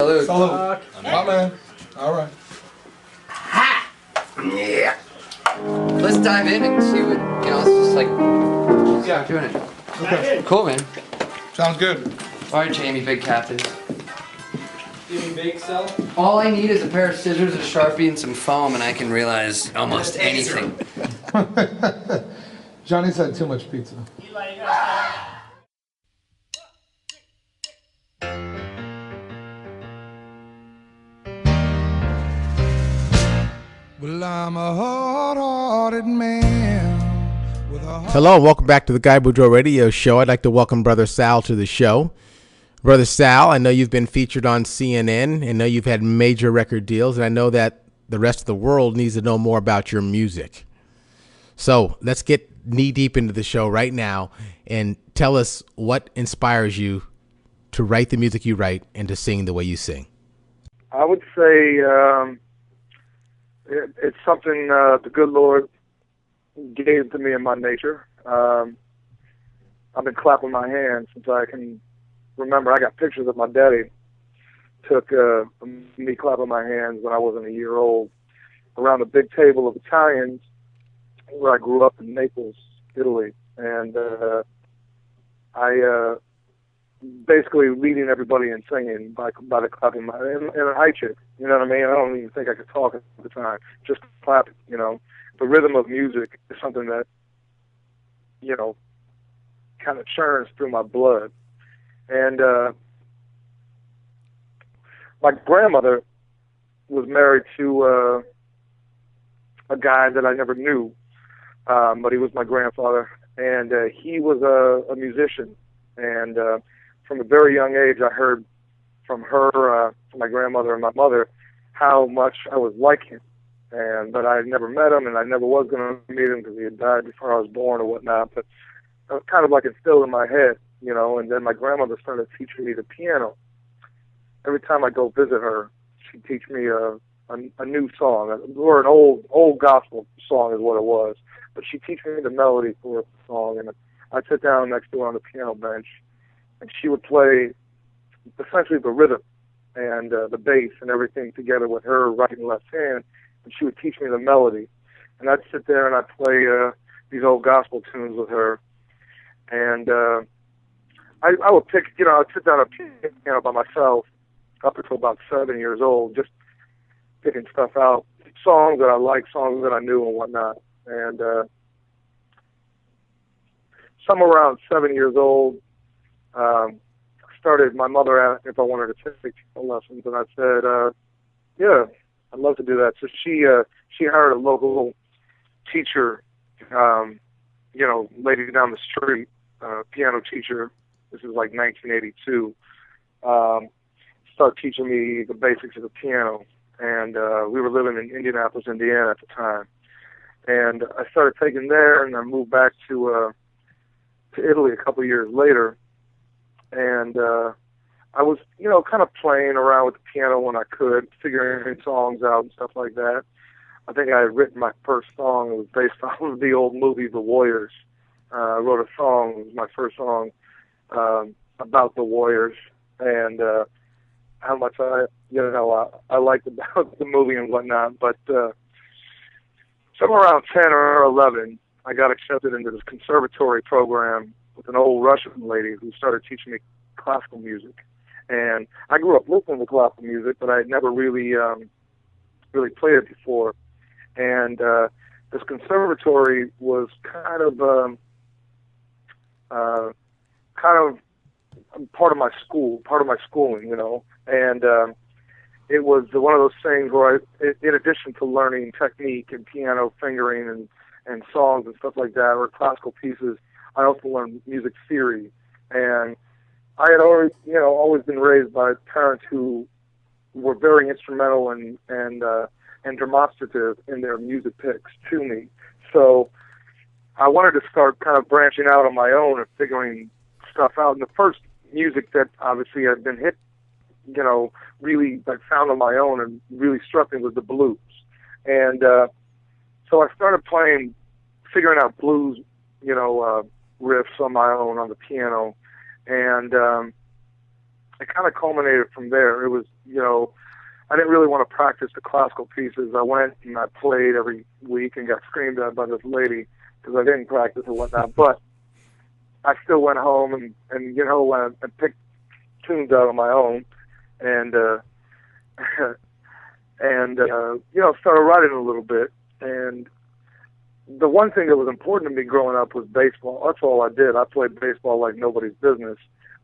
Salute. Salute. My man. All right. Ha! Yeah. Let's dive in and see what, it's just like, start doing it. Okay. Cool, man. Sounds good. All right, Jamie, big captain. You mean bake, Sal? All I need is a pair of scissors, a Sharpie, and some foam, and I can realize almost anything. Johnny's had too much pizza. Well, I'm a hard-hearted man with a heart. Hello and welcome back to the Guy-Boudreaux-radio-show. I'd like to welcome Brother Sal to the show. Brother Sal, I know you've been featured on CNN. I know you've had major record deals, and I know that the rest of the world needs to know more about your music. So let's get knee-deep into the show right now and tell us what inspires you to write the music you write and to sing the way you sing. I would say it's something the good Lord gave to me in my nature. I've been clapping my hands since I can remember. I got pictures of my daddy took me clapping my hands when I wasn't a year old around a big table of Italians where I grew up in Naples, Italy, and I basically leading everybody in singing by the clapping my and a high chick. You know what I mean? I don't even think I could talk at the time. Just clapping. The rhythm of music is something that kind of churns through my blood. And my grandmother was married to a guy that I never knew, but he was my grandfather, and he was a musician. And from a very young age, I heard from her, my grandmother and my mother, how much I was like him. But I had never met him, and I never was going to meet him because he had died before I was born or whatnot. But it was kind of like instilled in my head, and then my grandmother started teaching me the piano. Every time I go visit her, she'd teach me a new song, or an old gospel song is what it was. But she'd teach me the melody for a song, and I'd sit down next to her on the piano bench, and she would play essentially the rhythm and the bass and everything together with her right and left hand, and she would teach me the melody. And I'd sit there and I'd play these old gospel tunes with her. And I would pick, I'd sit down at a piano by myself up until about 7 years old, just picking stuff out, songs that I liked, songs that I knew and whatnot. And somewhere around 7 years old, my mother asked if I wanted to take piano lessons, and I said, yeah, I'd love to do that. So she hired a local teacher, lady down the street, piano teacher. This is like 1982. Started teaching me the basics of the piano, and we were living in Indianapolis, Indiana at the time. And I started taking there, and I moved back to Italy a couple of years later. And I was, kind of playing around with the piano when I could, figuring songs out and stuff like that. I think I had written my first song. It was based off of the old movie The Warriors. I wrote a song. It was my first song about the Warriors and how much I liked about the movie and whatnot. But somewhere around 10 or 11, I got accepted into this conservatory program with an old Russian lady who started teaching me classical music. And I grew up listening to classical music, but I had never really played it before. And this conservatory was kind of part of my schooling, And it was one of those things where in addition to learning technique and piano fingering and songs and stuff like that, or classical pieces, I also learned music theory. And I had always been raised by parents who were very instrumental and demonstrative in their music picks to me. So I wanted to start kind of branching out on my own and figuring stuff out. And the first music that obviously had been hit, really like found on my own and really struck me was the blues. And so I started figuring out blues, riffs on my own on the piano. And it kind of culminated from there. It was, I didn't really want to practice the classical pieces. I went and I played every week and got screamed at by this lady because I didn't practice and whatnot. But I still went home and picked tunes out on my own and started writing a little bit. And the one thing that was important to me growing up was baseball. That's all I did. I played baseball like nobody's business.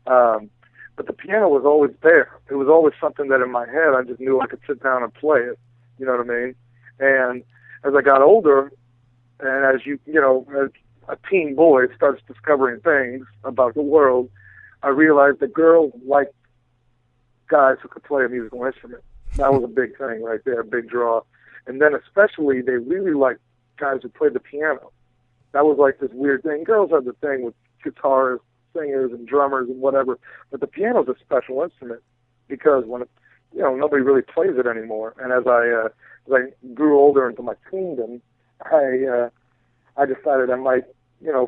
But the piano was always there. It was always something that in my head I just knew I could sit down and play it. You know what I mean? And as I got older, and as as a teen boy starts discovering things about the world, I realized that girls like guys who could play a musical instrument. That was a big thing right there, a big draw. And then especially they really liked guys who played the piano. That was like this weird thing. Girls have the thing with guitarists, singers and drummers and whatever, but the piano's a special instrument because when nobody really plays it anymore. And as I grew older into my teendom, I decided I might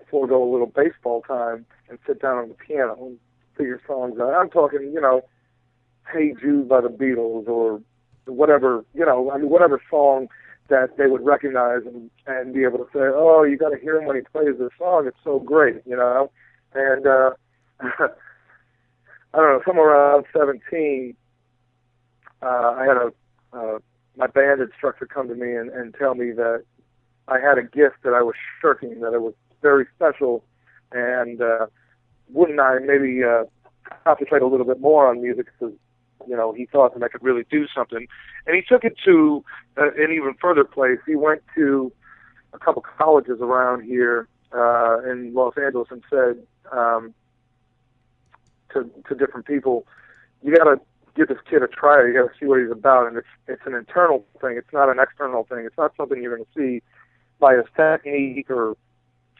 forego a little baseball time and sit down on the piano and figure songs out. I'm talking Hey Jude by the Beatles or whatever whatever song that they would recognize and be able to say, oh, you got to hear him when he plays this song. It's so great, And I don't know, somewhere around 17, I had my band instructor come to me and tell me that I had a gift that I was shirking, that it was very special, and wouldn't I maybe concentrate a little bit more on music because, he thought that I could really do something. And he took it to an even further place. He went to a couple colleges around here in Los Angeles and said to different people, you got to give this kid a try. You got to see what he's about. And it's an internal thing. It's not an external thing. It's not something you're going to see by his technique or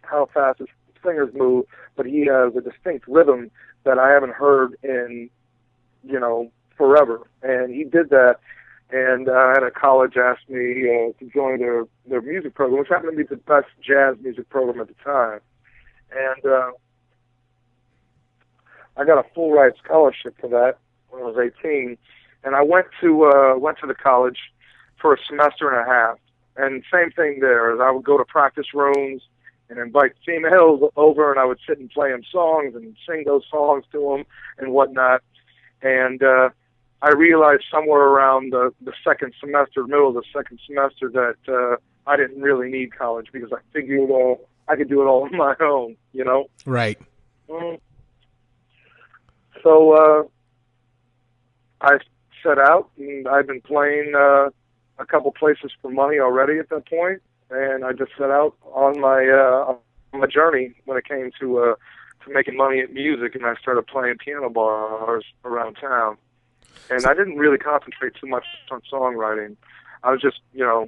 how fast his fingers move, but he has a distinct rhythm that I haven't heard in, forever. And he did that. And I had a college ask me to join their music program, which happened to be the best jazz music program at the time. And I got a full ride scholarship for that when I was 18. And I went to the college for a semester and a half. And same thing there. As I would go to practice rooms and invite females over, and I would sit and play them songs and sing those songs to them and whatnot. And I realized somewhere around the second semester, middle of the second semester, that I didn't really need college because I figured I could do it all on my own, Right. So I set out, and I've been playing a couple places for money already at that point, and I just set out on my journey when it came to making money at music, and I started playing piano bars around town. And I didn't really concentrate too much on songwriting. I was just, I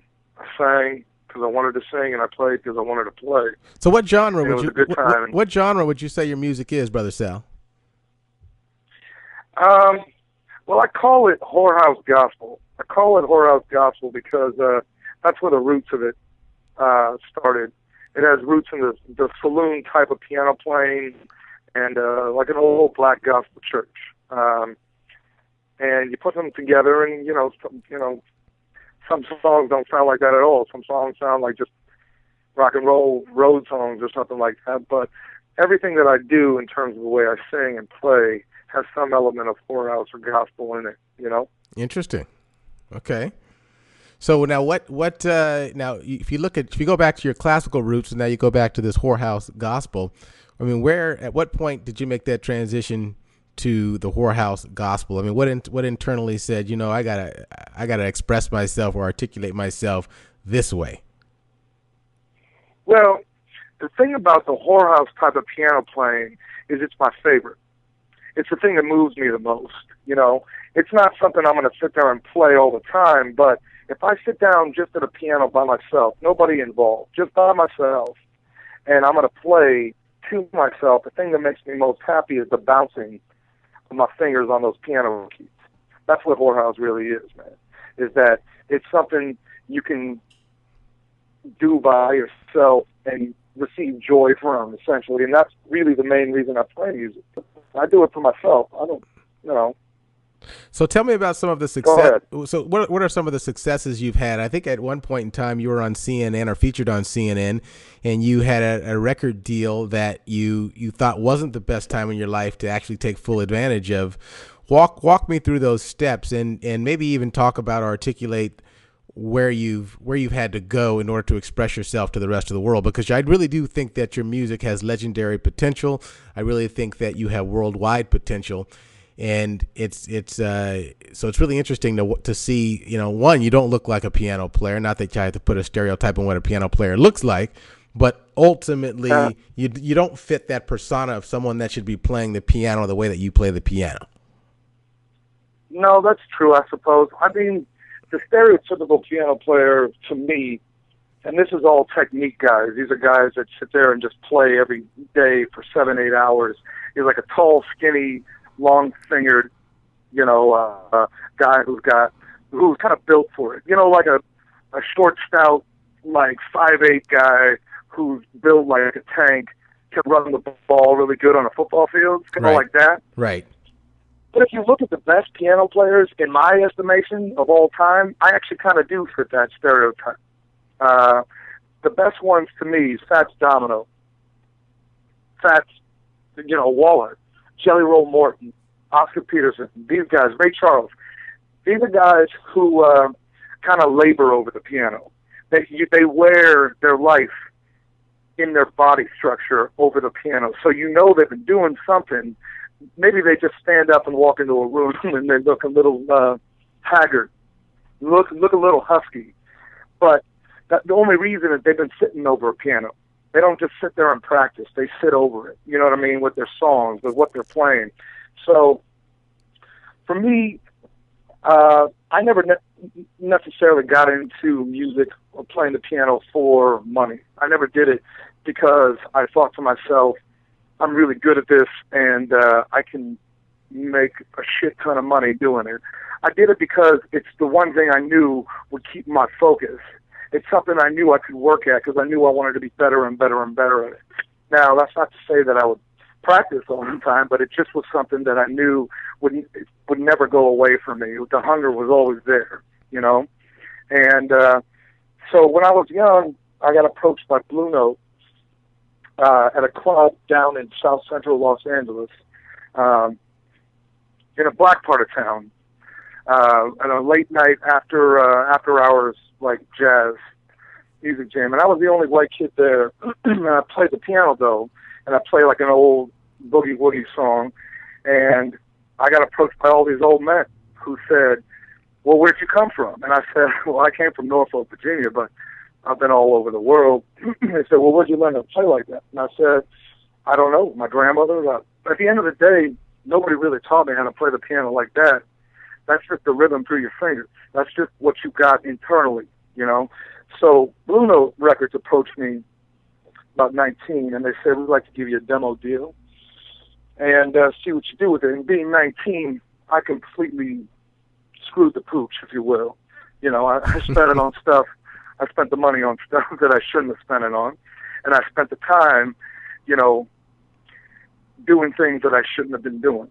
sang because I wanted to sing, and I played because I wanted to play. So what genre and would you? It was a good time. What genre would you say your music is, Brother Sal? Well, I call it Whorehouse gospel. I call it Whorehouse gospel because that's where the roots of it started. It has roots in the saloon type of piano playing and like an old black gospel church. And you put them together, and some songs don't sound like that at all. Some songs sound like just rock and roll road songs or something like that. But everything that I do in terms of the way I sing and play has some element of Whorehouse or gospel in it. Interesting. Okay. So now now if you go back to your classical roots and now you go back to this Whorehouse gospel, I mean, at what point did you make that transition to the Whorehouse gospel? I mean, what internally said, I gotta express myself or articulate myself this way? Well, the thing about the Whorehouse type of piano playing is it's my favorite. It's the thing that moves me the most. It's not something I'm going to sit there and play all the time, but if I sit down just at a piano by myself, nobody involved, just by myself, and I'm going to play to myself, the thing that makes me most happy is the bouncing of my fingers on those piano keys. That's what Whorehouse really is, man, is that it's something you can do by yourself and receive joy from, essentially, and that's really the main reason I play music. I do it for myself. you know. So tell me about some of the Go success. ahead. So what are some of the successes you've had? I think at one point in time you were on CNN or featured on CNN, and you had a record deal that you thought wasn't the best time in your life to actually take full advantage of. Walk me through those steps, and maybe even talk about or articulate where you've had to go in order to express yourself to the rest of the world, because I really do think that your music has legendary potential. I really think that you have worldwide potential. And it's so it's really interesting to see, you know, one, you don't look like a piano player, not that you have to put a stereotype on what a piano player looks like, but ultimately you don't fit that persona of someone that should be playing the piano the way that you play the piano. No, that's true, I suppose. I mean, the stereotypical piano player, to me, and this is all technique guys. These are guys that sit there and just play every day for 7-8 hours. He's like a tall, skinny, long-fingered, you know, guy who's kind of built for it. You know, like a short, stout, like 5'8" guy who's built like a tank, can run the ball really good on a football field, kind of like that. Right. But if you look at the best piano players, in my estimation, of all time, I actually kind of do fit that stereotype. The best ones to me is Fats Domino, Fats, you know, Waller, Jelly Roll Morton, Oscar Peterson, these guys, Ray Charles. These are guys who kind of labor over the piano. They wear their life in their body structure over the piano. So you know they've been doing something. Maybe they just stand up and walk into a room and they look a little haggard, look a little husky. But the only reason is they've been sitting over a piano. They don't just sit there and practice. They sit over it, you know what I mean, with their songs, with what they're playing. So for me, I never necessarily got into music or playing the piano for money. I never did it because I thought to myself, I'm really good at this, and I can make a shit ton of money doing it. I did it because it's the one thing I knew would keep my focus. It's something I knew I could work at because I knew I wanted to be better and better and better at it. Now, that's not to say that I would practice all the time, but it just was something that I knew would never go away from me. The hunger was always there, you know? And so when I was young, I got approached by Blue Note at a club down in South Central Los Angeles, in a black part of town, at a late night after hours, like jazz music jam. And I was the only white kid there. And I played the piano though, and I played like an old boogie woogie song. And I got approached by all these old men who said, well, where'd you come from? And I said, well, I came from Norfolk, Virginia, but I've been all over the world. They said, well, where'd you learn to play like that? And I said, I don't know, my grandmother. At the end of the day, nobody really taught me how to play the piano like that. That's just the rhythm through your fingers. That's just what you got internally, you know? So Blue Note Records approached me about 19, and they said, we'd like to give you a demo deal and see what you do with it. And being 19, I completely screwed the pooch, if you will. You know, I spent it on stuff. I spent the money on stuff that I shouldn't have spent it on. And I spent the time, you know, doing things that I shouldn't have been doing.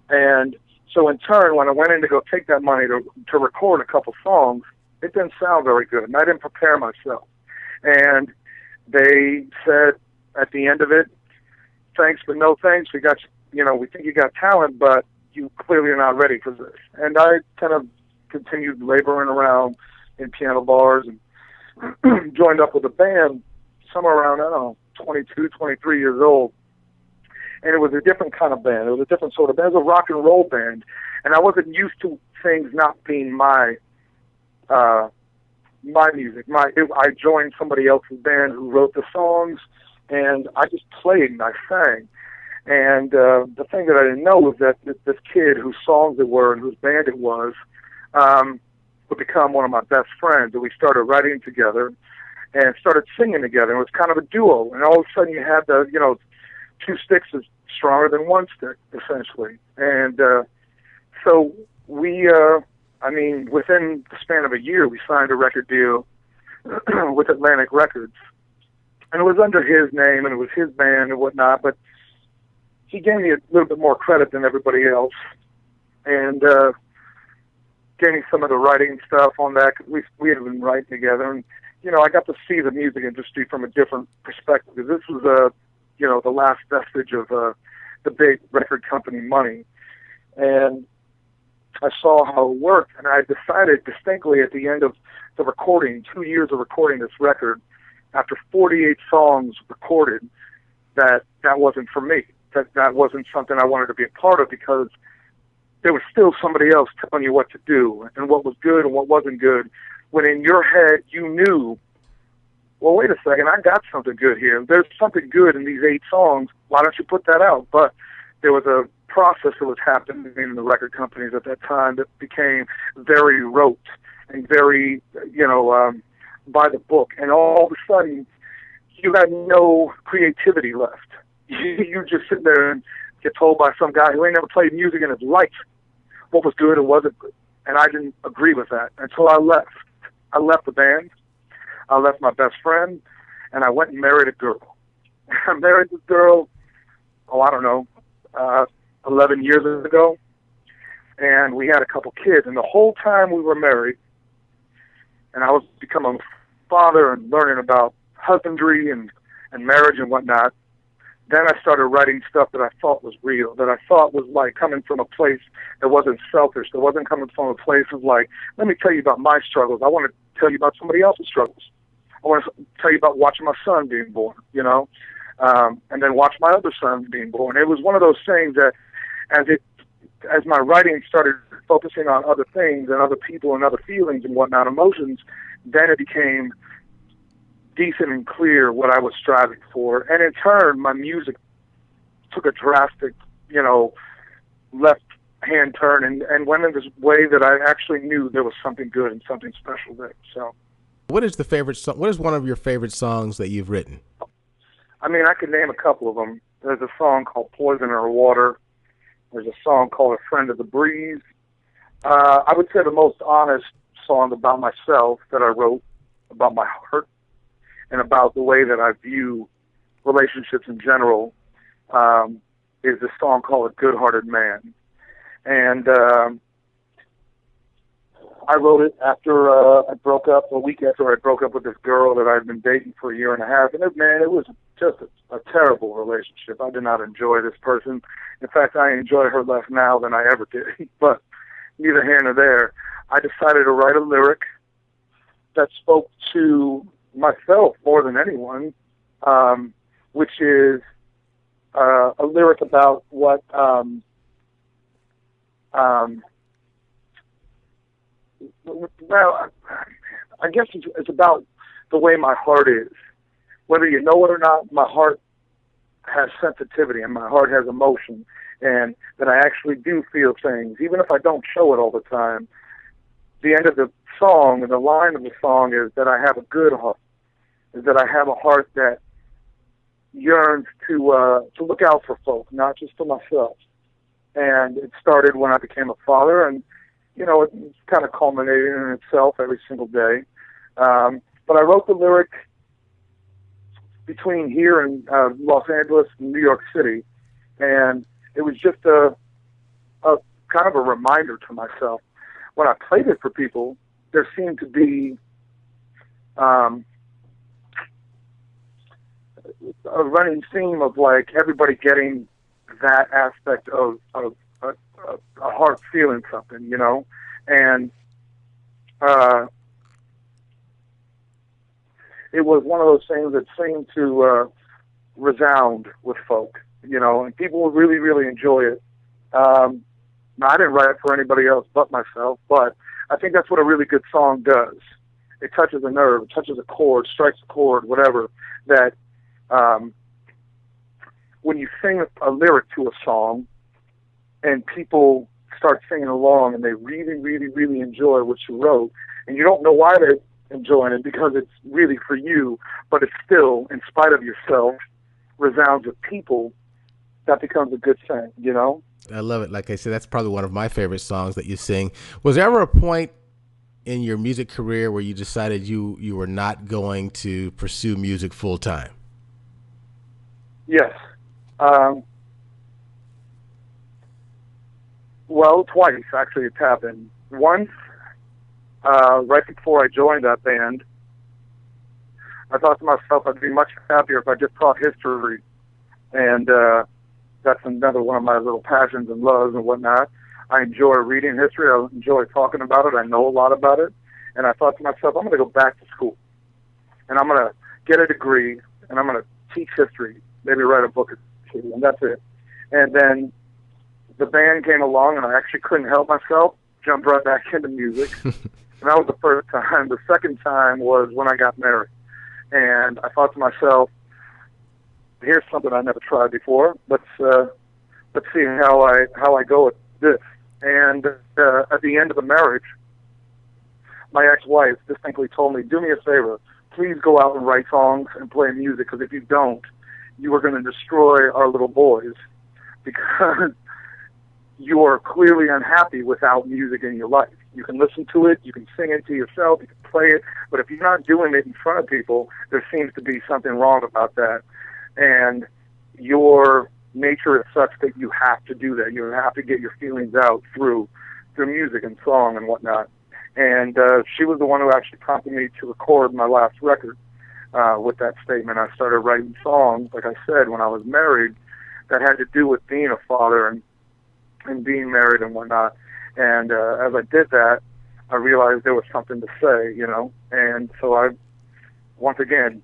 And so in turn, when I went in to go take that money to record a couple songs, it didn't sound very good. And I didn't prepare myself. And they said at the end of it, thanks, but no thanks. We got, you know, we think you got talent, but you clearly are not ready for this. And I kind of continued laboring around in piano bars and joined up with a band somewhere around, I don't know, 22, 23 years old. And it was a different kind of band. It was a different sort of band. It was a rock and roll band. And I wasn't used to things not being my music. I joined somebody else's band who wrote the songs, and I just played and I sang. And the thing that I didn't know was that this kid whose songs it were and whose band it was would become one of my best friends. And we started writing together and started singing together. It was kind of a duo. And all of a sudden you had the, you know, two sticks is stronger than one stick, essentially. And so we, I mean, within the span of a year, we signed a record deal with Atlantic Records. And it was under his name, and it was his band and whatnot, but he gave me a little bit more credit than everybody else. and getting some of the writing stuff on that, because we had been writing together, and I got to see the music industry from a different perspective. This was the last vestige of the big record company money, and I saw how it worked, and I decided distinctly at the end of the recording, 2 years of recording this record, after 48 songs recorded, that wasn't for me. That wasn't something I wanted to be a part of, because there was still somebody else telling you what to do and what was good and what wasn't good, when in your head you knew, well, wait a second, I got something good here. There's something good in these 8 songs. Why don't you put that out? But there was a process that was happening in the record companies at that time that became very rote and very, by the book. And all of a sudden, you had no creativity left. You just sit there and get told by some guy who ain't never played music in his life what was good and wasn't good. And I didn't agree with that until I left. I left the band. I left my best friend, and I went and married a girl. I married this girl, 11 years ago, and we had a couple kids. And the whole time we were married, and I was becoming a father and learning about husbandry and marriage and whatnot, then I started writing stuff that I thought was real, that I thought was like coming from a place that wasn't selfish, that wasn't coming from a place of like, let me tell you about my struggles. I want to tell you about somebody else's struggles. I want to tell you about watching my son being born, and then watch my other son being born. It was one of those things that as my writing started focusing on other things and other people and other feelings and whatnot, emotions, then it became decent and clear what I was striving for. And in turn, my music took a drastic, left-hand turn and went in this way that I actually knew there was something good and something special there. So, what is one of your favorite songs that you've written? I mean, I could name a couple of them. There's a song called Poison in Our Water. There's a song called A Friend of the Breeze. I would say the most honest song about myself that I wrote, about my heart, and about the way that I view relationships in general, is a song called A Good-Hearted Man. And I wrote it after I broke up, a week after I broke up with this girl that I'd been dating for a year and a half. And it was just a terrible relationship. I did not enjoy this person. In fact, I enjoy her less now than I ever did. But neither here nor there. I decided to write a lyric that spoke to myself more than anyone, which is a lyric about what well, I guess it's about the way my heart is. Whether you know it or not, my heart has sensitivity and my heart has emotion, and that I actually do feel things, even if I don't show it all the time. The end of the song, and the line of the song is that I have a good heart, is that I have a heart that yearns to look out for folk, not just for myself. And it started when I became a father, and it's kind of culminating in itself every single day. But I wrote the lyric between here and Los Angeles and New York City, and it was just a kind of a reminder to myself. When I played it for people, there seemed to be a running theme of like everybody getting that aspect of a heart feeling something, and it was one of those things that seemed to resound with folk, and people would really, really enjoy it. Now, I didn't write it for anybody else but myself, but I think that's what a really good song does. It touches a nerve, it touches a chord, strikes a chord, whatever, that when you sing a lyric to a song and people start singing along and they really, really, really enjoy what you wrote, and you don't know why they're enjoying it because it's really for you, but it still, in spite of yourself, resounds with people, that becomes a good thing, I love it. Like I said, that's probably one of my favorite songs that you sing. Was there ever a point in your music career where you decided you were not going to pursue music full time? Yes. Well, twice, actually, it's happened. Once, right before I joined that band, I thought to myself I'd be much happier if I just taught history. And that's another one of my little passions and loves and whatnot. I enjoy reading history. I enjoy talking about it. I know a lot about it. And I thought to myself, I'm going to go back to school. And I'm going to get a degree, and I'm going to teach history, maybe write a book or two, and that's it. And then the band came along, and I actually couldn't help myself, jumped right back into music. And that was the first time. The second time was when I got married. And I thought to myself, here's something I never tried before. Let's see how I go with this. And at the end of the marriage, my ex-wife distinctly told me, do me a favor, please go out and write songs and play music, because if you don't, you are going to destroy our little boys, because you are clearly unhappy without music in your life. You can listen to it, you can sing it to yourself, you can play it, but if you're not doing it in front of people, there seems to be something wrong about that. And your nature is such that you have to do that. You have to get your feelings out through music and song and whatnot. And she was the one who actually prompted me to record my last record with that statement. I started writing songs, like I said, when I was married, that had to do with being a father and being married and whatnot. And as I did that, I realized there was something to say, you know. And so I, once again,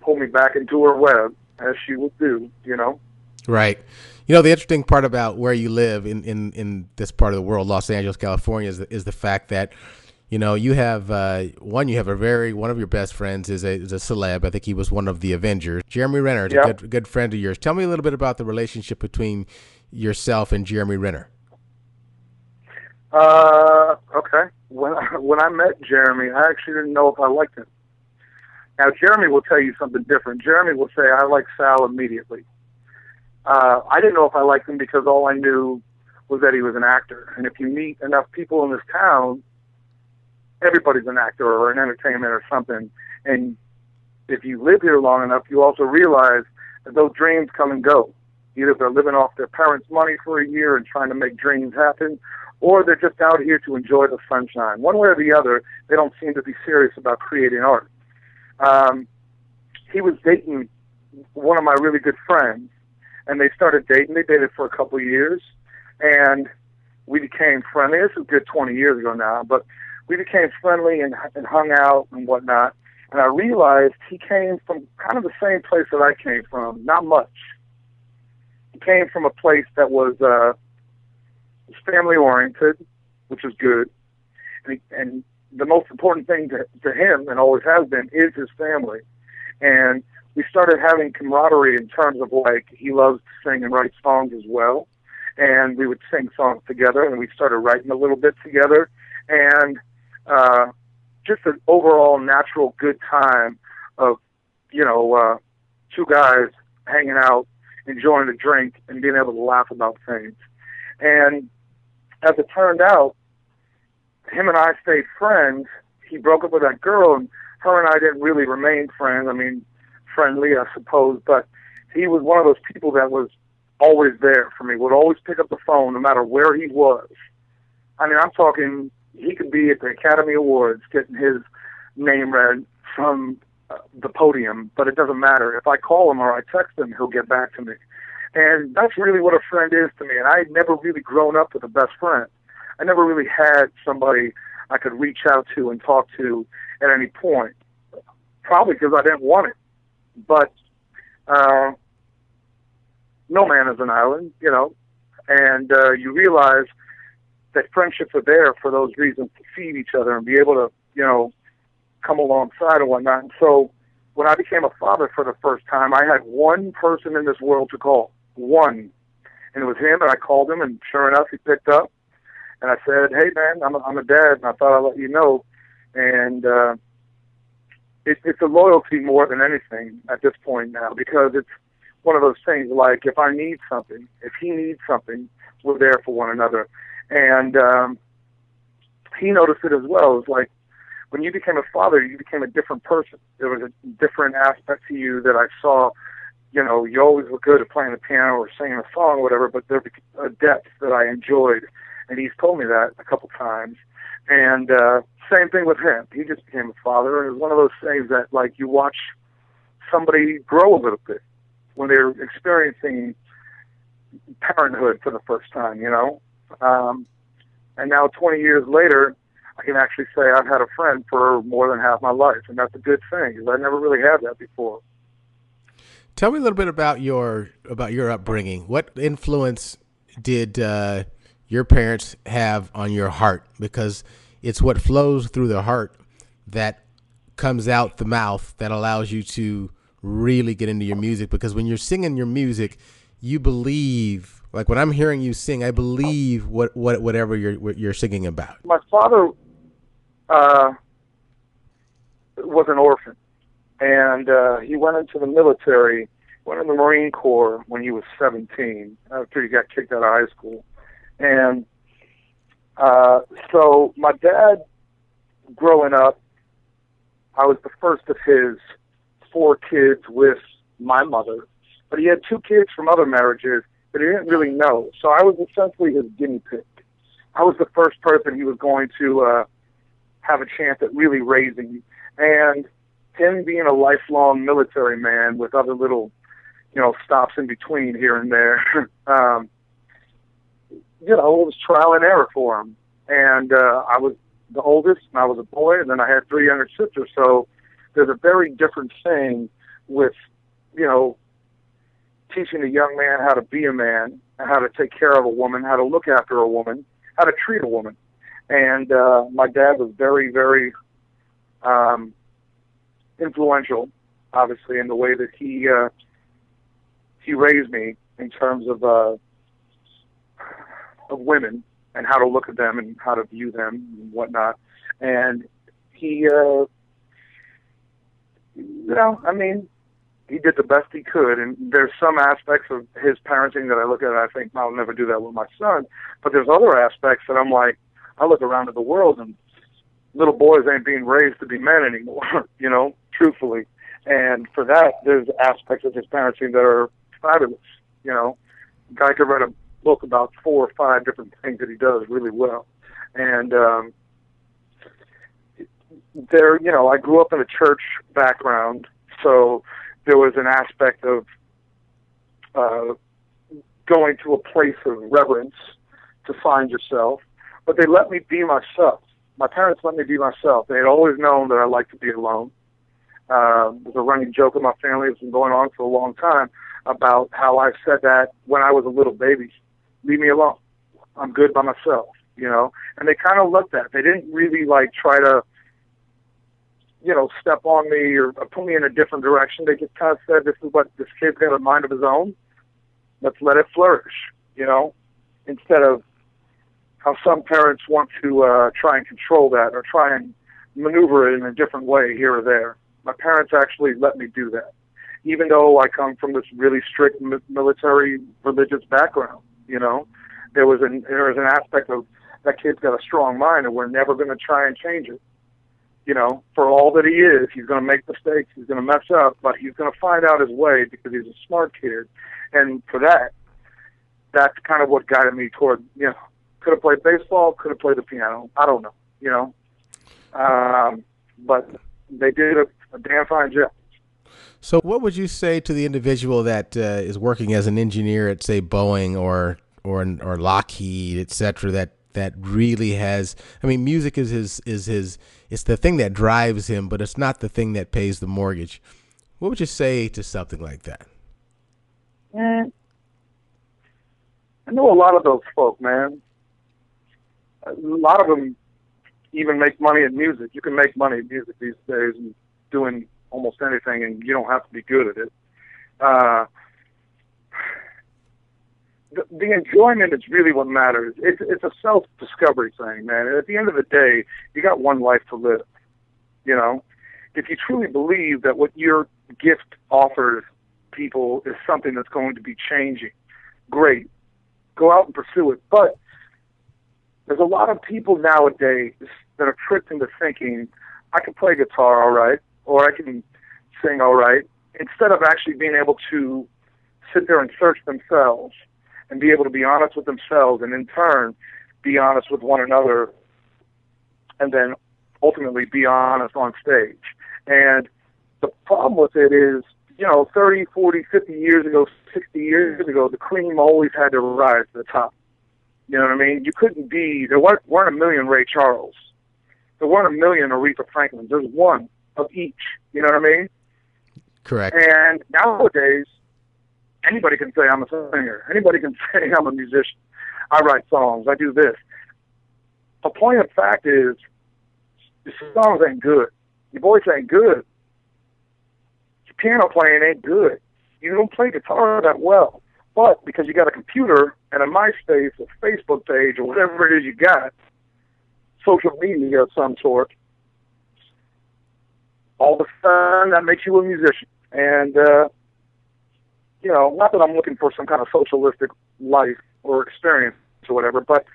pulled me back into her web, as she would do, you know. Right. You know, the interesting part about where you live in this part of the world, Los Angeles, California, is the fact that, you know, you have one of your best friends is a celeb. I think he was one of the Avengers. Jeremy Renner is a good friend of yours. Tell me a little bit about the relationship between yourself and Jeremy Renner. Okay. When I met Jeremy, I actually didn't know if I liked him. Now, Jeremy will tell you something different. Jeremy will say, I like Sal immediately. I didn't know if I liked him because all I knew was that he was an actor. And if you meet enough people in this town, everybody's an actor or in entertainment or something. And if you live here long enough, you also realize that those dreams come and go. Either they're living off their parents' money for a year and trying to make dreams happen, or they're just out here to enjoy the sunshine. One way or the other, they don't seem to be serious about creating art. He was dating one of my really good friends, and they started dating. They dated for a couple of years, and we became friendly. This is a good 20 years ago now, but we became friendly and hung out and whatnot. And I realized he came from kind of the same place that I came from, not much. He came from a place that was family-oriented, which is good, and the most important thing to him, and always has been, is his family. And we started having camaraderie in terms of, like, he loves to sing and write songs as well. And we would sing songs together, and we started writing a little bit together. And just an overall natural good time of, you know, two guys hanging out, enjoying a drink, and being able to laugh about things. And as it turned out, him and I stayed friends. He broke up with that girl, and her and I didn't really remain friends. I mean, friendly, I suppose, but he was one of those people that was always there for me, would always pick up the phone no matter where he was. I mean, I'm talking, he could be at the Academy Awards getting his name read from the podium, but it doesn't matter. If I call him or I text him, he'll get back to me. And that's really what a friend is to me. And I had never really grown up with a best friend. I never really had somebody I could reach out to and talk to at any point, probably because I didn't want it. But no man is an island, you know, and you realize that friendships are there for those reasons, to feed each other and be able to, you know, come alongside and whatnot. And so when I became a father for the first time, I had one person in this world to call, one, and it was him. And I called him, and sure enough, he picked up. And I said, "Hey, man, I'm a dad, and I thought I'd let you know." And it's a loyalty more than anything at this point now, because it's one of those things like, if I need something, if he needs something, we're there for one another. And he noticed it as well. It's like, when you became a father, you became a different person. There was a different aspect to you that I saw. You know, you always were good at playing the piano or singing a song or whatever, but there was a depth that I enjoyed. and he's told me that a couple times. And same thing with him. He just became a father, and it was one of those things that, like, you watch somebody grow a little bit when they're experiencing parenthood for the first time, you know. And now 20 years later, I can actually say I've had a friend for more than half my life, and that's a good thing, because I never really had that before. Tell me a little bit about your upbringing. What influence did your parents have on your heart? Because it's what flows through the heart that comes out the mouth that allows you to really get into your music. Because when you're singing your music, you believe. Like when I'm hearing you sing, I believe whatever you're singing about. My father was an orphan, and he went into the military, went in the Marine Corps when he was 17, after he got kicked out of high school. And so my dad, growing up, I was the first of his 4 kids with my mother, but he had 2 kids from other marriages that he didn't really know. So I was essentially his guinea pig. I was the first person he was going to have a chance at really raising. And him being a lifelong military man with other little, you know, stops in between here and there, you know, it was trial and error for him. And I was the oldest, and I was a boy, and then I had 3 younger sisters. So there's a very different thing with, you know, teaching a young man how to be a man, and how to take care of a woman, how to look after a woman, how to treat a woman. And my dad was very, very influential, obviously, in the way that he raised me in terms of women and how to look at them and how to view them and whatnot. And he, you know, I mean, he did the best he could, and there's some aspects of his parenting that I look at and I think, I'll never do that with my son. But there's other aspects that I'm like, I look around at the world and little boys ain't being raised to be men anymore, you know, truthfully. And for that, there's aspects of his parenting that are fabulous, you know. Guy could write a book about 4 or 5 different things that he does really well. And there, you know, I grew up in a church background, so there was an aspect of going to a place of reverence to find yourself, but they let me be myself. My parents let me be myself. They had always known that I liked to be alone. There's a running joke in my family that's been going on for a long time about how I said that when I was a little baby. Leave me alone. I'm good by myself, you know. And they kind of looked at it. They didn't really, like, try to, you know, step on me or put me in a different direction. They just kind of said, this is what this kid's got a mind of his own. Let's let it flourish, you know, instead of how some parents want to try and control that or try and maneuver it in a different way here or there. My parents actually let me do that, even though I come from this really strict military religious background. You know, there was an aspect of that kid's got a strong mind, and we're never going to try and change it. You know, for all that he is, he's going to make mistakes, he's going to mess up, but he's going to find out his way because he's a smart kid. And for that, that's kind of what guided me toward, you know, could have played baseball, could have played the piano. I don't know, you know. But they did a damn fine job. So what would you say to the individual that is working as an engineer at, say, Boeing or Lockheed, et cetera, that really has, I mean, music is his, it's the thing that drives him, but it's not the thing that pays the mortgage. What would you say to something like that? I know a lot of those folk, man. A lot of them even make money in music. You can make money in music these days and doing almost anything, and you don't have to be good at it. The enjoyment is really what matters. It's a self-discovery thing, man. And at the end of the day, you got one life to live. You know, if you truly believe that what your gift offers people is something that's going to be changing, great. Go out and pursue it. But there's a lot of people nowadays that are tricked into thinking, I can play guitar all right, or I can sing all right, instead of actually being able to sit there and search themselves and be able to be honest with themselves and in turn be honest with one another, and then ultimately be honest on stage. And the problem with it is, 30, 40, 50 years ago, 60 years ago, the cream always had to rise to the top. You know what I mean? You couldn't be, there weren't a million Ray Charles. There weren't a million Aretha Franklin. There's one of each. You know what I mean? Correct. And nowadays, anybody can say I'm a singer. Anybody can say I'm a musician. I write songs. I do this. The point of fact is, your songs ain't good. Your voice ain't good. Your piano playing ain't good. You don't play guitar that well. But because you got a computer and a MySpace or Facebook page or whatever it is you got, social media of some sort, all of a sudden that makes you a musician. And, not that I'm looking for some kind of socialistic life or experience or whatever, but,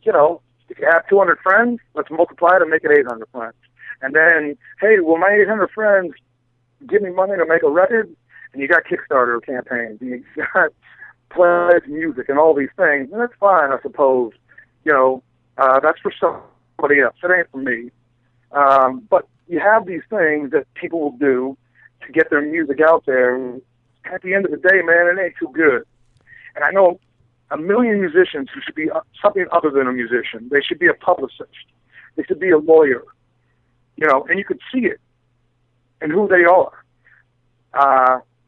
if you have 200 friends, let's multiply it and make it 800 friends. And then, hey, will my 800 friends give me money to make a record? And you got Kickstarter campaigns, and you got pledge music and all these things, and that's fine, I suppose. That's for somebody else. It ain't for me. But you have these things that people will do to get their music out there. And at the end of the day, man, it ain't too good. And I know a million musicians who should be something other than a musician. They should be a publicist. They should be a lawyer. And you could see it in who they are.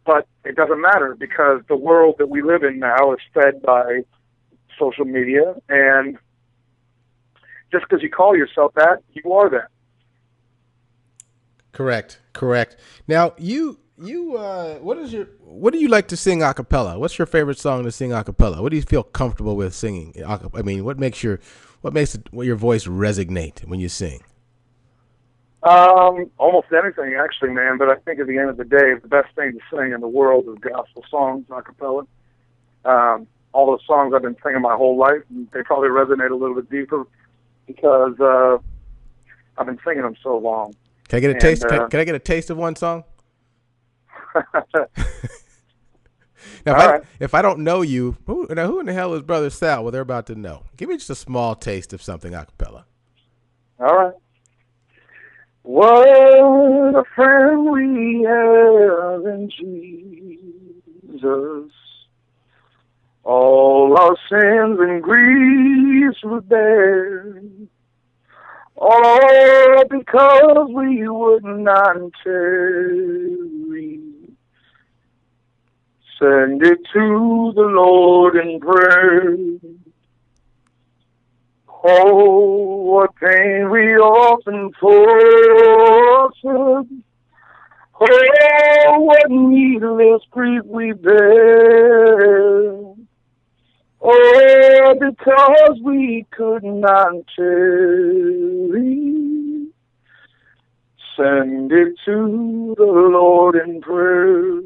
But it doesn't matter because the world that we live in now is fed by social media, and just because you call yourself that, you are that. Correct. Now, what do you like to sing a cappella? What's your favorite song to sing a cappella? What do you feel comfortable with singing? I mean, what makes your voice resonate when you sing? Almost anything, actually, man. But I think at the end of the day, the best thing to sing in the world is gospel songs, a cappella. All those songs I've been singing my whole life, they probably resonate a little bit deeper because I've been singing them so long. Can I get a taste? Can I get a taste of one song? Now, if I don't know you, who in the hell is Brother Sal? Well, they're about to know. Give me just a small taste of something a cappella. All right. What a friend we have in Jesus. All our sins and griefs were there. All because we would not tarry. Send it to the Lord in prayer. Oh, what pain we often forfeit. Oh, what needless grief we bear. Oh, because we could not tarry. Send it to the Lord in prayer.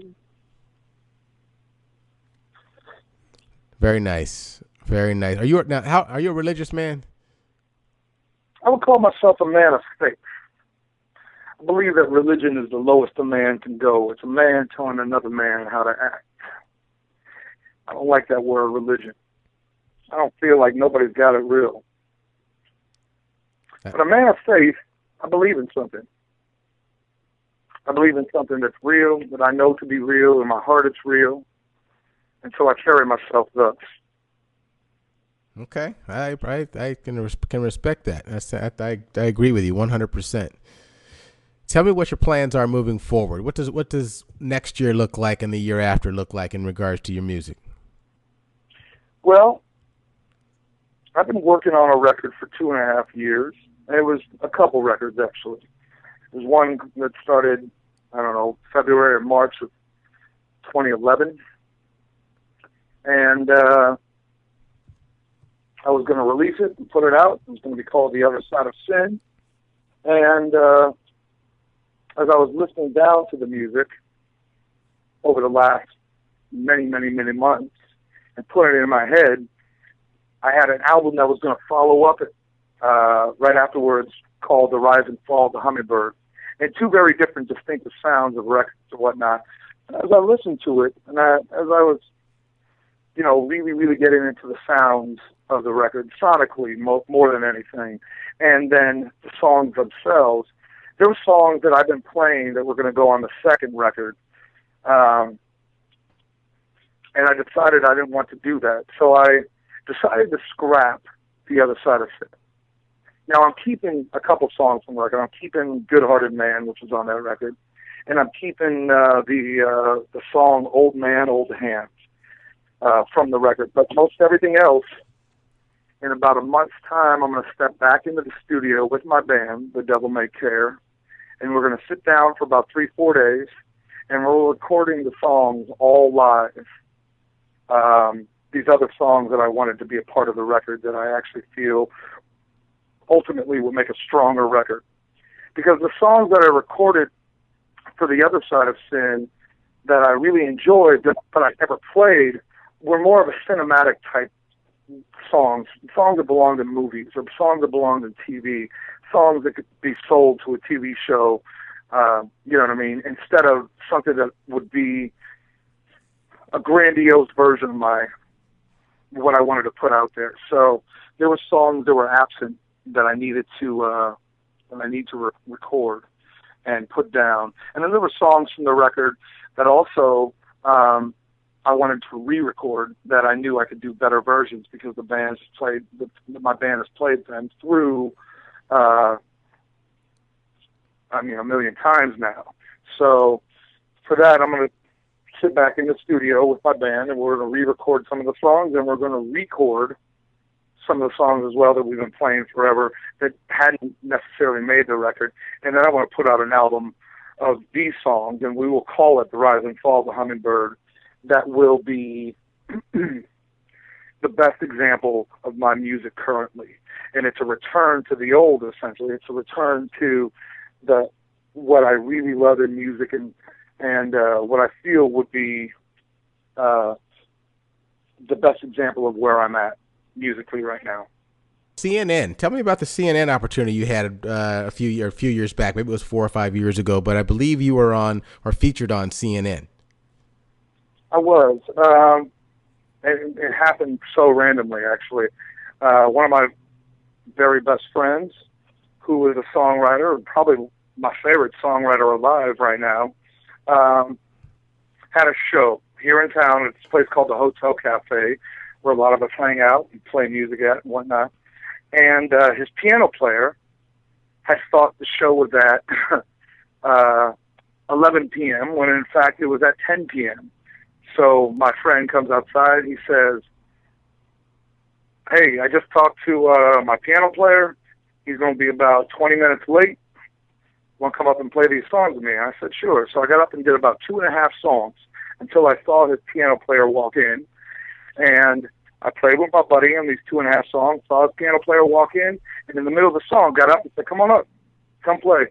Very nice. Very nice. Are you a religious man? I would call myself a man of faith. I believe that religion is the lowest a man can go. It's a man telling another man how to act. I don't like that word religion. I don't feel like nobody's got it real. But a man of faith, I believe in something. I believe in something that's real, that I know to be real, in my heart it's real, and so I carry myself thus. Okay, I can respect that. I agree with you 100%. Tell me what your plans are moving forward. What does next year look like and the year after look like in regards to your music? Well, I've been working on a record for 2.5 years. And it was a couple records, actually. There's one that started, February or March of 2011. And I was going to release it and put it out. It was going to be called The Other Side of Sin. And as I was listening down to the music over the last many, many, many months and putting it in my head, I had an album that was going to follow up it right afterwards called The Rise and Fall of the Hummingbird. And two very different, distinctive sounds of records and whatnot. As I listened to it, and as I was, really, really getting into the sounds of the record, sonically, more than anything. And then the songs themselves. There were songs that I've been playing that were going to go on the second record. And I decided I didn't want to do that. So I decided to scrap the other side of it. Now, I'm keeping a couple songs from the record. I'm keeping Good-Hearted Man, which is on that record. And I'm keeping the song Old Man, Old Hands from the record. But most everything else, in about a month's time, I'm going to step back into the studio with my band, The Devil May Care, and we're going to sit down for about 3-4 days, and we're recording the songs all live. These other songs that I wanted to be a part of the record that I actually feel ultimately will make a stronger record. Because the songs that I recorded for the other side of Sin that I really enjoyed, but I never played, were more of a cinematic type songs that belonged in movies, or songs that belonged in TV, songs that could be sold to a TV show, you know what I mean, instead of something that would be a grandiose version of what I wanted to put out there. So there were songs that were absent that I needed to record and put down. And then there were songs from the record that also I wanted to re-record that I knew I could do better versions because my band has played them through, a million times now. So for that, I'm going to sit back in the studio with my band, and we're going to re-record some of the songs, and we're going to record some of the songs as well that we've been playing forever that hadn't necessarily made the record. And then I want to put out an album of these songs, and we will call it The Rise and Fall of the Hummingbird. That will be the best example of my music currently. And it's a return to the old, essentially. It's a return to what I really love in music and what I feel would be the best example of where I'm at musically right now. CNN. Tell me about the CNN opportunity you had a few years back. Maybe it was 4 or 5 years ago, but I believe you were on or featured on CNN. I was. It happened so randomly, actually. One of my very best friends, who is a songwriter, probably my favorite songwriter alive right now, had a show here in town at this place called the Hotel Cafe, where a lot of us hang out and play music at and whatnot. And his piano player had thought the show was at 11 p.m., when in fact it was at 10 p.m. So my friend comes outside, he says, "Hey, I just talked to my piano player. He's going to be about 20 minutes late. Want to come up and play these songs with me?" I said, "Sure." So I got up and did about 2.5 songs until I saw his piano player walk in. And I played with my buddy on these 2.5 songs, saw his piano player walk in, and in the middle of the song got up and said, "Come on up, come play.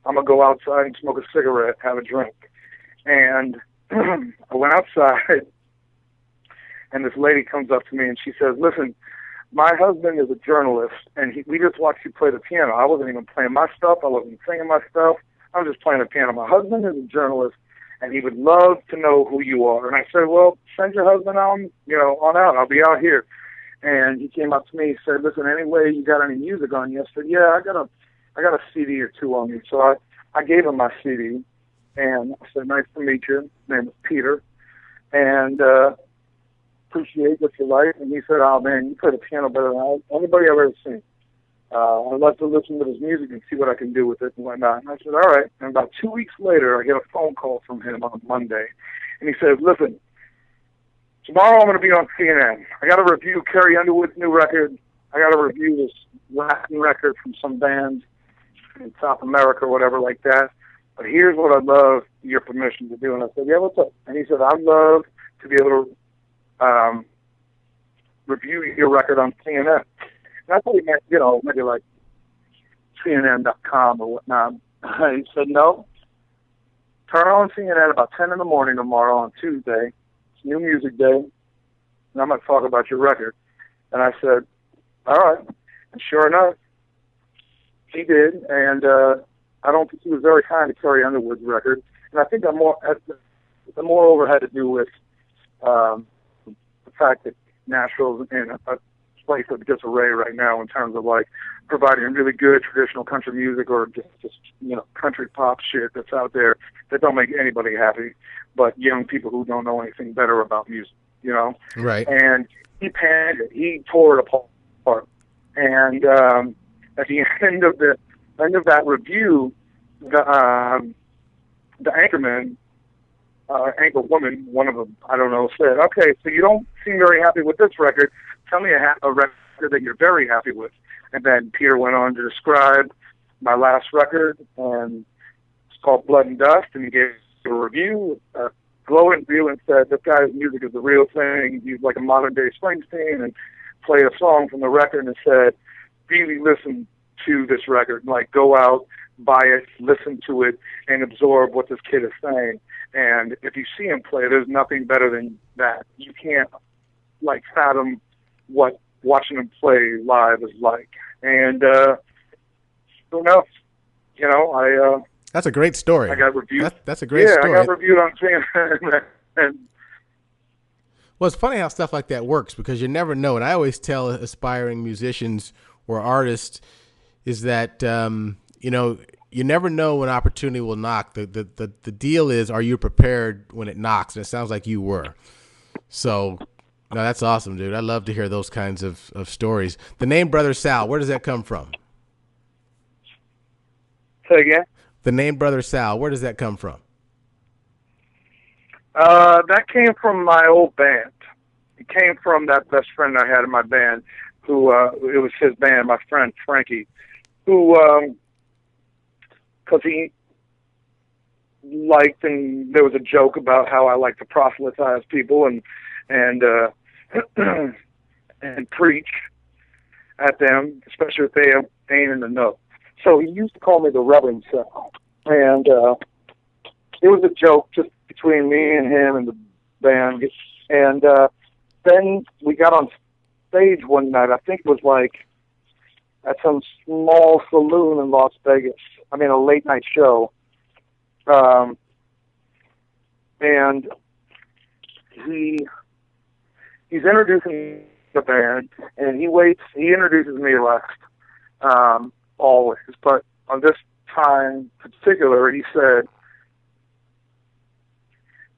I'm going to go outside and smoke a cigarette, have a drink." And I went outside, and this lady comes up to me, and she says, "Listen, my husband is a journalist, and we just watched you play the piano. I wasn't even playing my stuff. I wasn't singing my stuff. I was just playing the piano. My husband is a journalist, and he would love to know who you are." And I said, "Well, send your husband on, on out. I'll be out here." And he came up to me and said, "Listen, anyway, you got any music on you?" I said, "Yeah, I got a CD or two on me." So I gave him my CD, and I said, "Nice to meet you. His name is Peter, and appreciate what you like." And he said, "Oh man, you play the piano better than anybody I've ever seen. I'd love to listen to his music and see what I can do with it and whatnot." And I said, "All right." And about 2 weeks later, I get a phone call from him on Monday, and he says, "Listen, tomorrow I'm going to be on CNN. I got to review Carrie Underwood's new record. I got to review this Latin record from some band in South America or whatever like that. But here's what I'd love your permission to do." And I said, "Yeah, what's up?" And he said, "I'd love to be able to review your record on CNN." And I thought he meant, maybe like CNN.com or whatnot. He said, "No, turn on CNN about 10 in the morning tomorrow on Tuesday. It's New Music Day, and I'm going to talk about your record." And I said, "All right." And sure enough, he did. And I don't think he was very kind to Carrie Underwood's record. And I think the moreover had to do with the fact that Nashville's in a place of disarray right now in terms of like providing really good traditional country music or just country pop shit that's out there that don't make anybody happy, but young people who don't know anything better about music, Right. And he panned it. He tore it apart. And at the end of that review, the anchorman, anchor woman, one of them, I don't know, said, "Okay, so you don't seem very happy with this record. Tell me a record that you're very happy with." And then Peter went on to describe my last record, and it's called Blood and Dust, and he gave a review, a glowing review, and said, "This guy's music is the real thing. He's like a modern-day Springsteen," and played a song from the record and said, "Really listen to this record. Like, go out, buy it, listen to it, and absorb what this kid is saying. And if you see him play, there's nothing better than that. You can't, like, fathom what watching him play live is like." And who knows? That's a great story. I got reviewed. That's a great story. I got reviewed on CNN. Well, it's funny how stuff like that works because you never know. And I always tell aspiring musicians or artists is that, you never know when opportunity will knock. The deal is, are you prepared when it knocks? And it sounds like you were. So, no, that's awesome, dude. I love to hear those kinds of stories. The name Brother Sal, where does that come from? Say again? The name Brother Sal, where does that come from? That came from my old band. It came from that best friend I had in my band, who, it was his band, my friend Frankie, who, because he liked, and there was a joke about how I like to proselytize people and and preach at them, especially if they ain't in the know. So he used to call me the Reverend Sal, and it was a joke just between me and him and the band. And then we got on stage one night. I think it was like at some small saloon in Las Vegas. I mean, a late night show. And he's introducing the band, and he introduces me last, always. But on this time in particular, he said,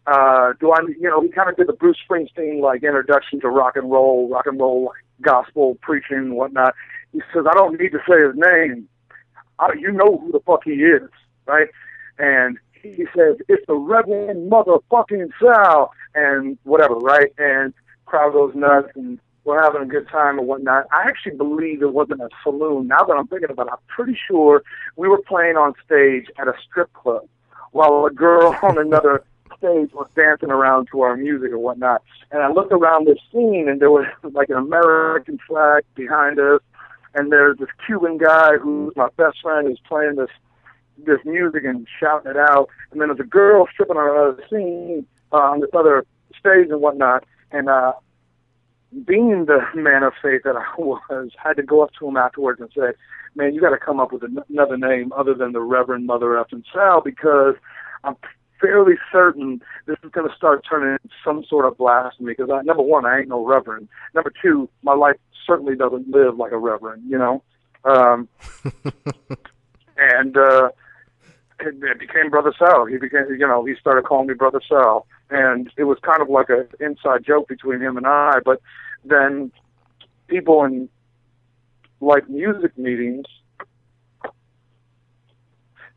he kind of did the Bruce Springsteen, like, introduction to rock and roll, like, gospel preaching and whatnot. He says, "I don't need to say his name. You know who the fuck he is, right?" And he says, "It's the Reverend motherfucking Sal," and whatever, right? And crowd goes nuts, and we're having a good time and whatnot. I actually believe it wasn't a saloon. Now that I'm thinking about it, I'm pretty sure we were playing on stage at a strip club while a girl on another stage was dancing around to our music or whatnot. And I looked around this scene, and there was like an American flag behind us, and there's this Cuban guy who's my best friend who's playing this music and shouting it out. And then there's a girl stripping on another scene on this other stage and whatnot. And being the man of faith that I was, I had to go up to him afterwards and say, "Man, you got to come up with another name other than the Reverend Mother effing Sal, because I'm fairly certain this is going to start turning into some sort of blasphemy, because number one, I ain't no reverend. Number two, my life certainly doesn't live like a reverend, and it became Brother Sal. He started calling me Brother Sal, and it was kind of like an inside joke between him and I. But then people in like music meetings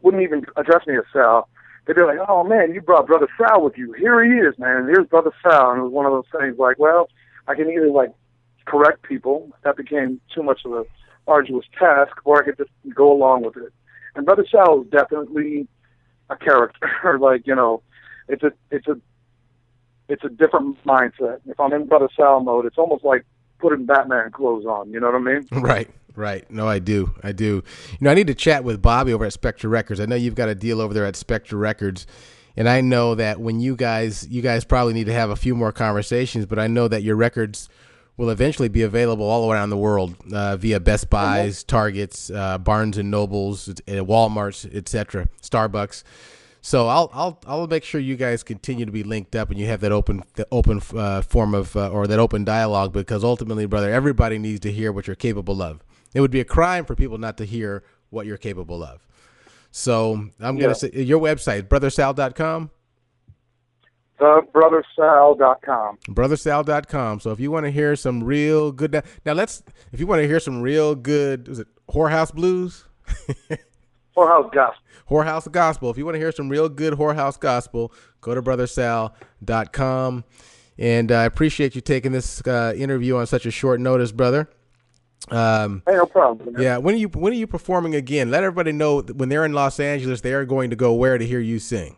wouldn't even address me as Sal. They'd be like, "Oh man, you brought Brother Sal with you. Here he is, man. Here's Brother Sal." And it was one of those things like, well, I can either like correct people, that became too much of a arduous task, or I could just go along with it. And Brother Sal is definitely a character. Like, it's a different mindset. If I'm in Brother Sal mode, it's almost like putting Batman clothes on. You know what I mean? Right. No, I do. I need to chat with Bobby over at Spectre Records. I know you've got a deal over there at Spectre Records, and I know that when you guys probably need to have a few more conversations, but I know that your records will eventually be available all around the world via Best Buys, Targets, Barnes and Nobles, Walmarts, etc., Starbucks. So I'll make sure you guys continue to be linked up and you have that open form of or that open dialogue, because ultimately, brother, everybody needs to hear what you're capable of. It would be a crime for people not to hear what you're capable of. So I'm going to say your website, brothersal.com. TheBrotherSal.com. BrotherSal.com. So if you want to hear some real good, if you want to hear some real good, is it Whorehouse Blues? Whorehouse Gospel. Whorehouse Gospel. If you want to hear some real good Whorehouse Gospel, go to BrotherSal.com. And I appreciate you taking this interview on such a short notice, brother. Hey, no problem. Yeah. When are you performing again? Let everybody know that when they're in Los Angeles, they are going to go where to hear you sing.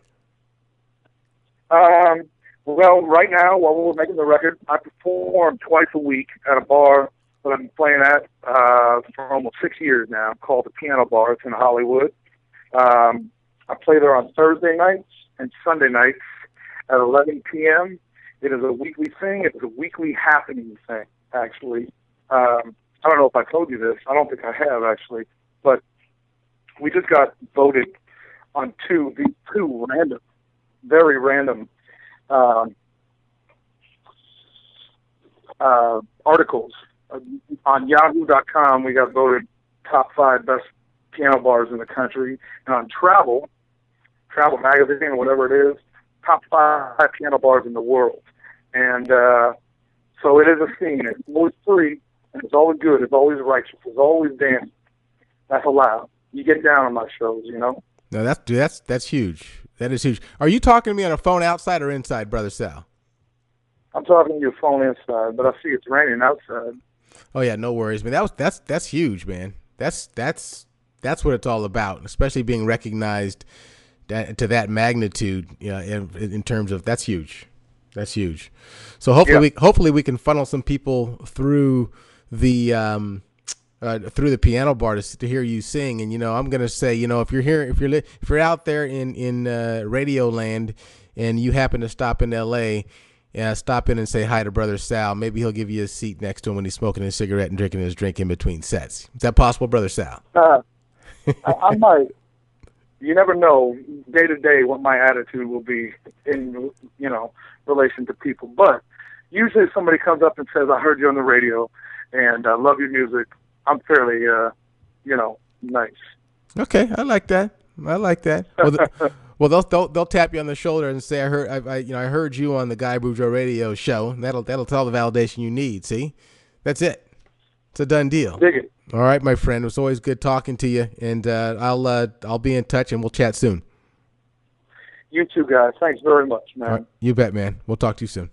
Well, right now, while we're making the record, I perform twice a week at a bar that I've been playing at for almost 6 years now, called the Piano Bar. It's in Hollywood. I play there on Thursday nights and Sunday nights at 11 p.m. It is a weekly thing. It's a weekly happening thing, actually. I don't know if I told you this. I don't think I have, actually. But we just got voted on two random, very random articles. On Yahoo.com, we got voted top 5 best piano bars in the country. And on Travel Magazine, or whatever it is, top 5 piano bars in the world. And so it is a scene. It's always free, and it's always good. It's always righteous. It's always dancing. That's allowed. You get down on my shows, you know? No, that's huge. That is huge. Are you talking to me on a phone outside or inside, Brother Sal? I'm talking to your phone inside, but I see it's raining outside. Oh yeah, no worries, man. That's huge, man. That's what it's all about, especially being recognized to that magnitude. In terms of that's huge. That's huge. So hopefully we can funnel some people through the piano bar to hear you sing. And I'm gonna say, if you're out there in radio land and you happen to stop in L.A. Stop in and say hi to Brother Sal. Maybe he'll give you a seat next to him when he's smoking his cigarette and drinking his drink in between sets. Is that possible, Brother Sal? I might. You never know day to day what my attitude will be in, relation to people. But usually if somebody comes up and says, I heard you on the radio and I love your music, I'm fairly, nice. Okay, I like that. Well, they'll tap you on the shoulder and say, I heard you on the Guy-Boudreaux-radio-show. That'll tell the validation you need. See, that's it. It's a done deal. Dig it. All right, my friend. It was always good talking to you, and I'll be in touch and we'll chat soon. You too, guys. Thanks very much, man. Right, you bet, man. We'll talk to you soon.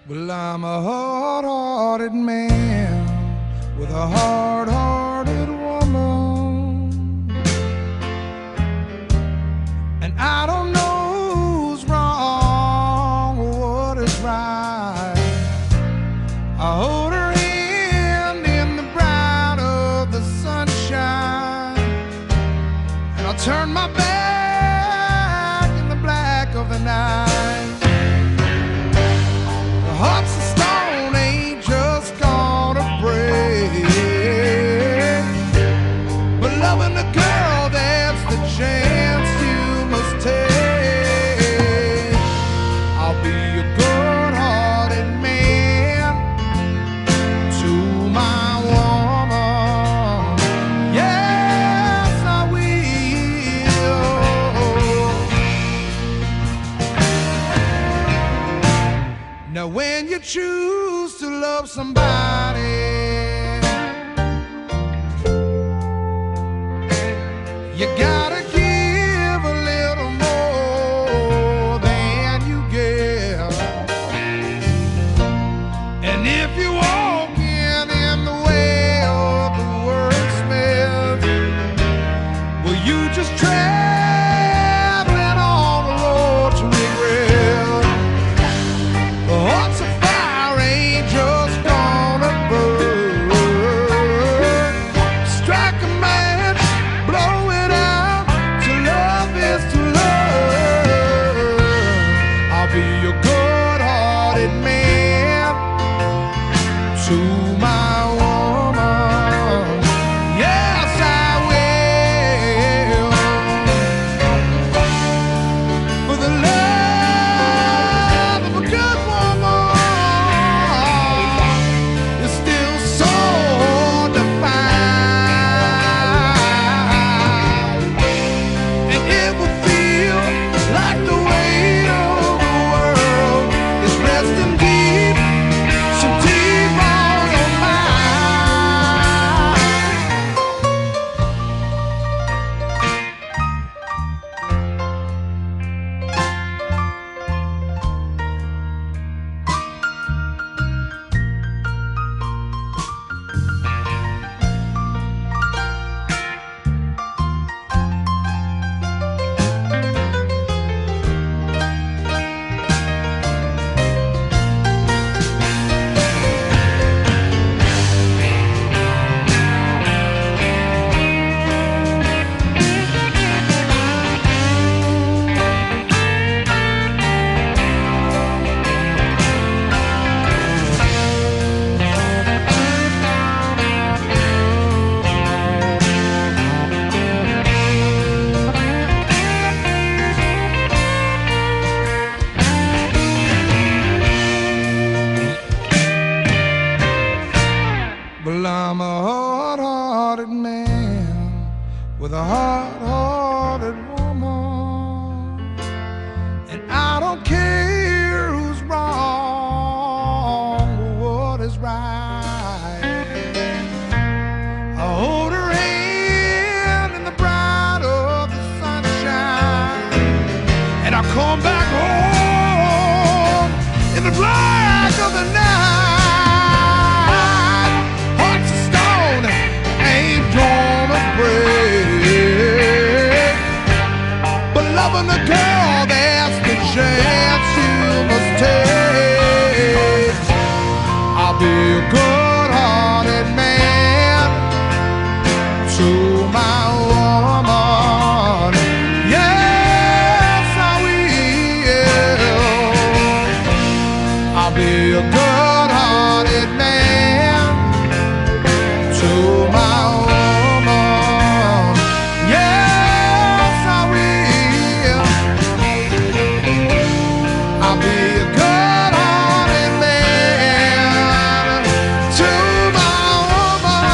Well, I'm a hard-hearted man with a hard-hearted woman, and I don't know who's wrong or what is right. I hold her hand in the bright of the sunshine, and I turn my back in the black of the night. Hearts of stone ain't just gonna break, but loving a girl, that's the chance you must take. I'll be a good-hearted man to my woman. Yes, I will. Now when you choose to love somebody, you gotta give a little more than you give. And if you walking in the way of the wordsmith, well, you just traveling on the road to regret. The hearts of fire ain't just gonna come back home in the black of the night. Hearts of stone ain't gonna break, but loving a girl, that's the chance you must take. I'll be a good-hearted man to my woman. Yes, I will. I'll be a good-hearted man to my woman. Yes, I will. I'll be a good-hearted man to my woman.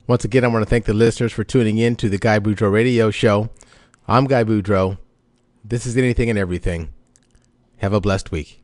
Once again, I want to thank the listeners for tuning in to the Guy-Boudreaux radio show. I'm Guy Boudreaux. This is Anything and Everything. Have a blessed week.